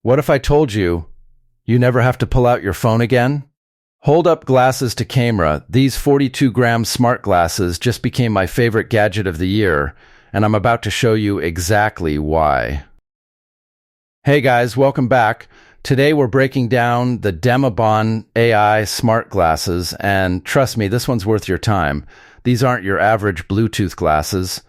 What if I told you, you never have to pull out your phone again? Hold up glasses to camera. These 42-gram smart glasses just became my favorite gadget of the year, and I'm about to show you exactly why. Hey guys, welcome back. Today we're breaking down the Demabon AI Smart Glasses, and trust me, this one's worth your time. These aren't your average Bluetooth glasses.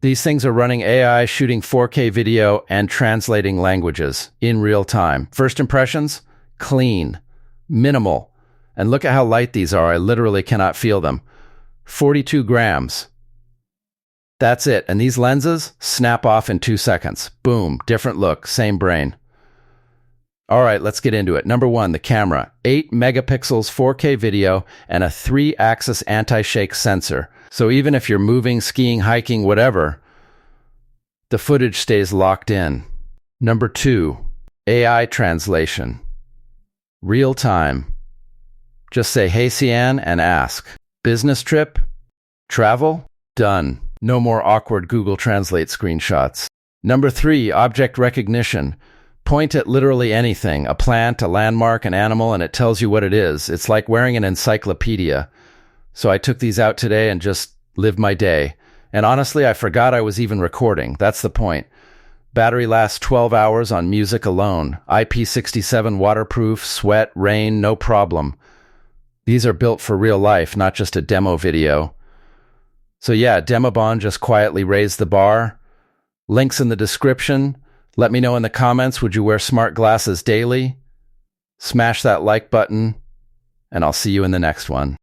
These things are running AI, shooting 4K video, and translating languages in real time. First impressions? Clean. Minimal. And look at how light these are. I literally cannot feel them. 42 grams. That's it. And these lenses snap off in 2 seconds. Boom. Different look. Same brain. All right, let's get into it. Number one, the camera. 8 megapixels 4K video and a 3-axis anti-shake sensor. So even if you're moving, skiing, hiking, whatever, the footage stays locked in. Number two, AI translation. Real time. Just say HeyCyan and ask. Business trip? Travel? Done. No more awkward Google Translate screenshots. Number three, object recognition. Point at literally anything, a plant, a landmark, an animal, and it tells you what it is. It's like wearing an encyclopedia. So I took these out today and just lived my day. And honestly, I forgot I was even recording. That's the point. Battery lasts 12 hours on music alone. IP67 waterproof, sweat, rain, no problem. These are built for real life, not just a demo video. So yeah, Demabon just quietly raised the bar. Links in the description. Let me know in the comments, would you wear smart glasses daily? Smash that like button, and I'll see you in the next one.